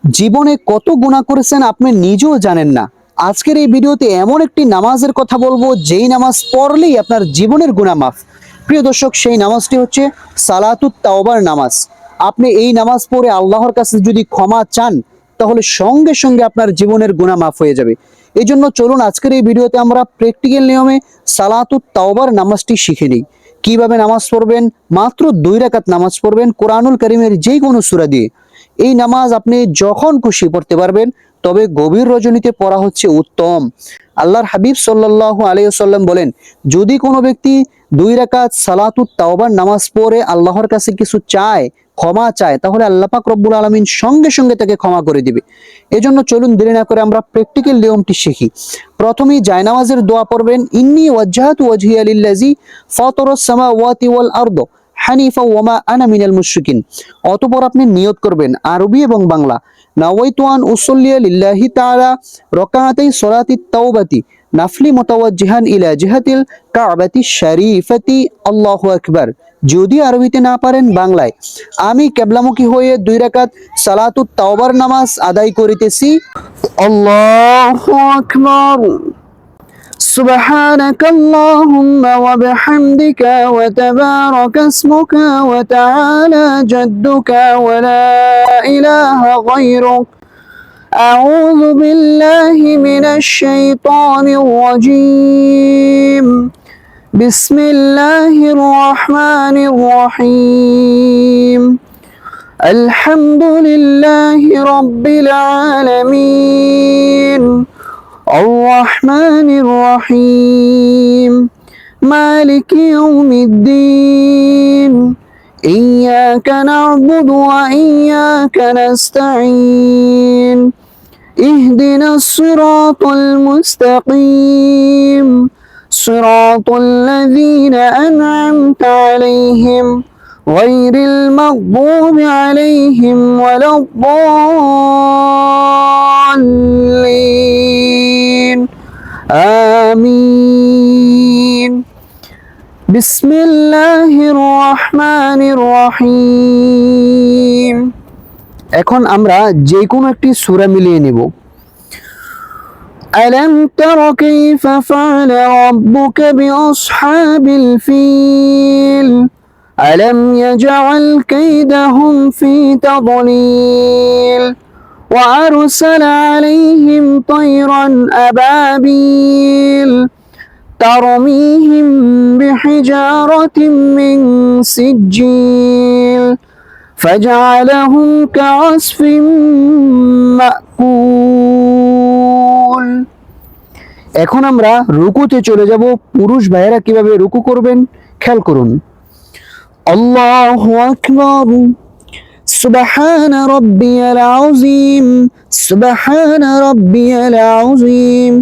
জীবনে কত গুনাহ করেছেন আপনি নিজেও জানেন না। আজকের এই ভিডিওতে এমন একটি নামাজের কথা বলবো যেই নামাজ পড়লেই আপনার জীবনের গুনাহ মাফ। প্রিয় দর্শক, সেই নামাজটি হচ্ছে সালাতুত তাওবার নামাজ। আপনি এই নামাজ পড়ে আল্লাহর কাছে যদি ক্ষমা চান তাহলে সঙ্গে সঙ্গে আপনার জীবনের গুনাহ মাফ হয়ে যাবে। এই জন্য চলুন আজকের এই ভিডিওতে আমরা প্র্যাকটিক্যাল নিয়মে সালাতুত তাওবার নামাজটি শিখে নিই। কিভাবে নামাজ পড়বেন? মাত্র 2 রাকাত নামাজ পড়বেন কোরআনুল কারীমের যে কোনো সূরা দিয়ে। এই নামাজ আপনি যখন খুশি পড়তে পারবেন, তবে গভীর রজনীতে পড়া হচ্ছে উত্তম। আল্লাহর হাবিব সাল্লাল্লাহু আলাইহি ওয়াসাল্লাম বলেন, যদি কোনো ব্যক্তি 2 রাকাত সালাতুত তাওবার নামাজ পড়ে আল্লাহর কাছে কিছু চায়, ক্ষমা চায়, তাহলে আল্লাহ পাক রব্বুল আলামিন সঙ্গে সঙ্গে তাকে ক্ষমা করে দিবে। এজন্য চলুন দেরি না করে আমরা প্র্যাকটিক্যাল নিয়মটি শিখি। প্রথমেই জায়নামাজের দোয়া পড়বেন, ইন্নী ওয়াজ্জাহতু ওয়াজহিয়া লিল্লাযী ফাতারাস সামাওয়াতি ওয়াল আরদ হানিফা ওয়ামা আনা মিনাল মুশরিকিন। অতঃপর আপনি নিয়ত করবেন আরবি এবং বাংলা, নাওয়াইতু আন উসাল্লিয়া লিল্লাহি তাআলা রাকাতাই সলাতিত তাওবাতি নাফলি মুতাওয়াজ্জিহান ইলা জিহাতিল কাবাতি শরীফাতি আল্লাহু আকবার। যদি আরবিতে না পারেন, বাংলায়, আমি কিবলামুখী হয়ে 2 রাকাত সালাতুত তাওবার নামাজ আদায় করিতেছি। আল্লাহু আকবার। سبحانك اللهم وبحمدك وتبارك اسمك وتعالى جدك ولا إله غيرك. أعوذ بالله من الشيطان الرجيم. بسم الله الرحمن الرحيم. الحمد لله رب العالمين الرحمن الرحيم مالك يوم الدين إياك نعبد وإياك نستعين اهدنا الصراط المستقيم صراط الذين أنعمت عليهم غير المغضوب عليهم ولا الضالين آمين بسم الله الرحمن الرحيم. এখন আমরা যে কোনো একটি সূরা মিলিয়ে নেব। ألم تر كيف فعل ربك بأصحاب الفيل ألم يجعل كيدهم في تضليل وأرسل عليهم طيرا أبابيل ترميهم بحجارة من سجيل فجعلهم كعصف مأكول. এখন আমরা রুকুতে চলে যাব। পুরুষ ভাইয়েরা কিভাবে রুকু করবেন খেয়াল করুন। আল্লাহু আকবার। سبحان ربي العظيم سبحان ربي العظيم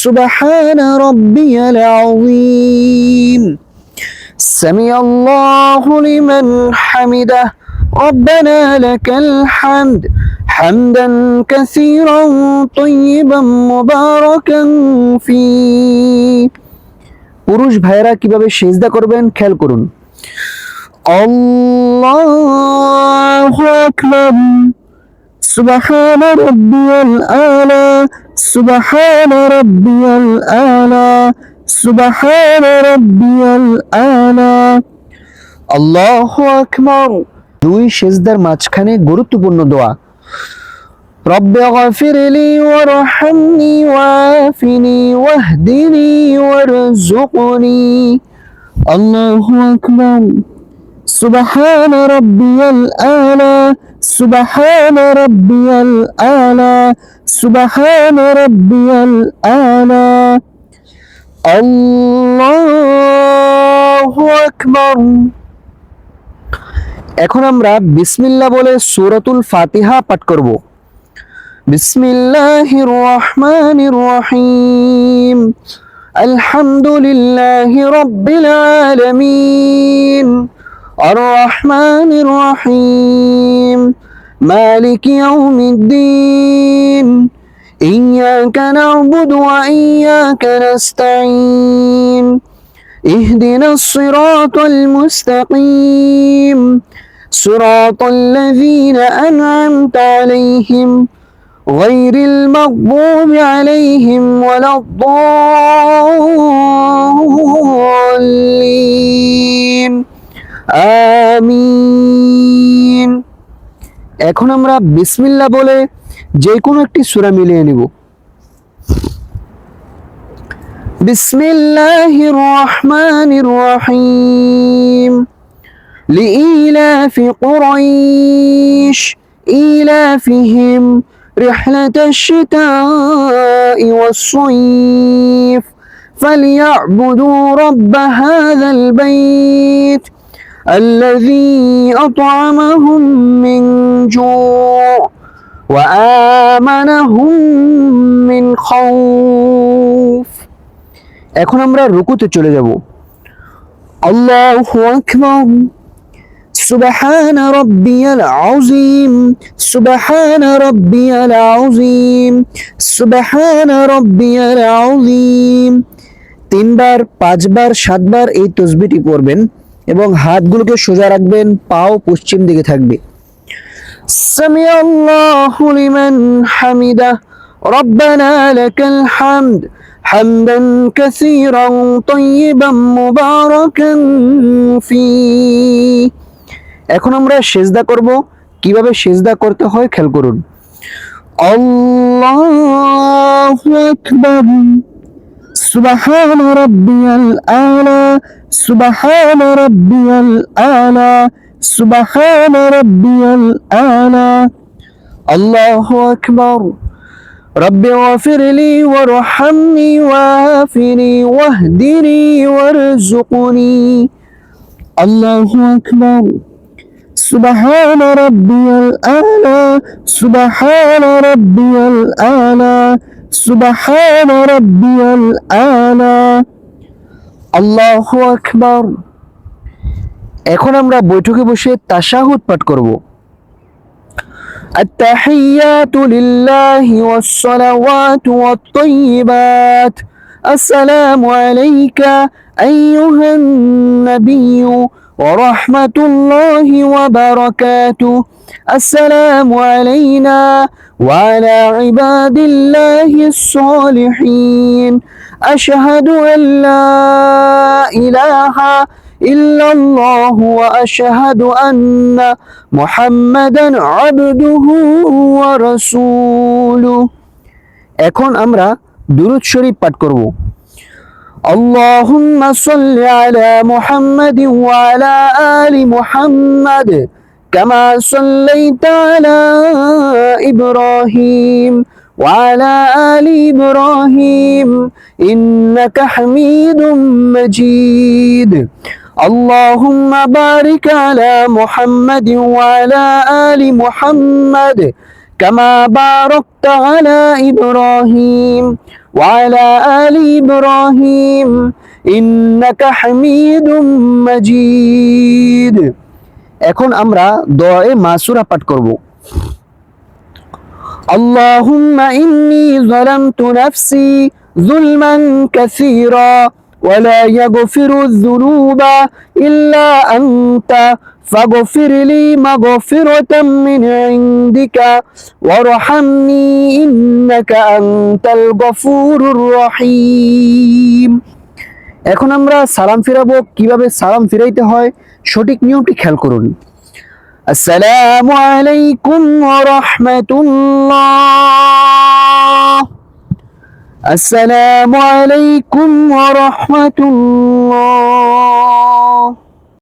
سبحان ربي العظيم سمع الله لمن حمده ربنا لك الحمد حمدا كثيرا طيبا مباركا فيه. পুরুষ ভাইরা কিভাবে সিজদা করবেন খেয়াল করুন। الله أكبر. سبحان ربي الأعلى سبحان ربي الأعلى سبحان ربي الأعلى. الله أكبر. দুই সিজদার মাঝখানে গুরুত্বপূর্ণ দোয়া। رب اغفر لي وارحمني وعافني واهدني وارزقني. الله أكبر. سبحان ربي الأعلى سبحان ربي الأعلى سبحان ربي الأعلى. الله أكبر. এখন আমরা বিসমিল্লাহ বলে সূরাতুল ফাতিহা পাঠ করব। বিসমিল্লাহির রহমানির রহিম আলহামদুলিল্লাহি রাব্বিল আলামিন الرحمن الرحيم مالك يوم الدين إياك نعبد وإياك نستعين اهدنا الصراط المستقيم صراط الذين أنعمت عليهم غير المغضوب عليهم ولا الضالين আমিন। এখন আমরা বিসমিল্লাহ বলে যে কোনো একটি সূরা মিলিয়ে নিব। বিসমিল্লাহির রহমানির রহিম। لإيلاف قريش إيلافهم رحلة الشتاء والصيف فليعبدوا رب هذا البيت الذي أطعمهم من جوع وآمنهم من خوف। এখন আমরা রুকুতে চলে যাব। আল্লাহু আকবার। سبحان ربي العظيم سبحان ربي العظيم سبحان ربي العظيم। 3 বার 5 বার 7 বার এই তাসবিহটি পড়বেন এবং হাতগুলোকে সোজা রাখবেন, পাও পশ্চিম দিকে থাকবে। সামি আল্লাহু লিমান হামিদা রব্বানা লাকাল হামদ হামদান কাসীরান তাইয়িবান মুবারাকান ফি। এখন আমরা সিজদা করব। কিভাবে সিজদা করতে হয় খেয়াল করুন। আল্লাহু আকবার। সুবহান রাব্বিয়াল আলা সুবহান রাব্বিয়াল আলা সুবহান রাব্বিয়াল আলা। আল্লাহু আকবার। رب اغفر لي وارحمني وعافني واهدني وارزقني। الله أكبر. سبحان ربي الأعلى سبحان ربي الأعلى سبحان ربي الأعلى الله أكبر। এখন আমরা বৈঠকে বসে তাশাহুদ পাঠ করব। التحيات لله والصلوات والطيبات السلام عليك أيها النبي ورحمة الله وبركاته السلام علينا وعلى عباد الله الصالحين أشهد أن لا إله إلا الله وأشهد أن محمدا عبده ورسوله। এখন আমরা দুরূদ শরীফ পাঠ করব। اللهم صل على محمد وعلى آل محمد كما صليت على إبراهيم وعلى آل إبراهيم إنك حميد مجيد اللهم بارك على محمد وعلى آل محمد كما باركت على إبراهيم وعلى آل إبراهيم إنك حميد مجيد। এখন আমরা দোয়ায়ে মাসুরা পাঠ করব। اللهم إني ظلمت نفسي ظلما كثيرا ولا يغفر الذنوب إلا أنت فاغفر لي مغفرة من عندك وارحمني إنك أنت الغفور الرحيم। এখন আমরা সালাম ফিরাবো। কিভাবে সালাম ফিরাইতে হয় সঠিক নিয়মটি খেয়াল করুন। আসসালামু আলাইকুম ওয়া রাহমাতুল্লাহ আসসালামু আলাইকুম ওয়া রাহমাতুল্লাহ।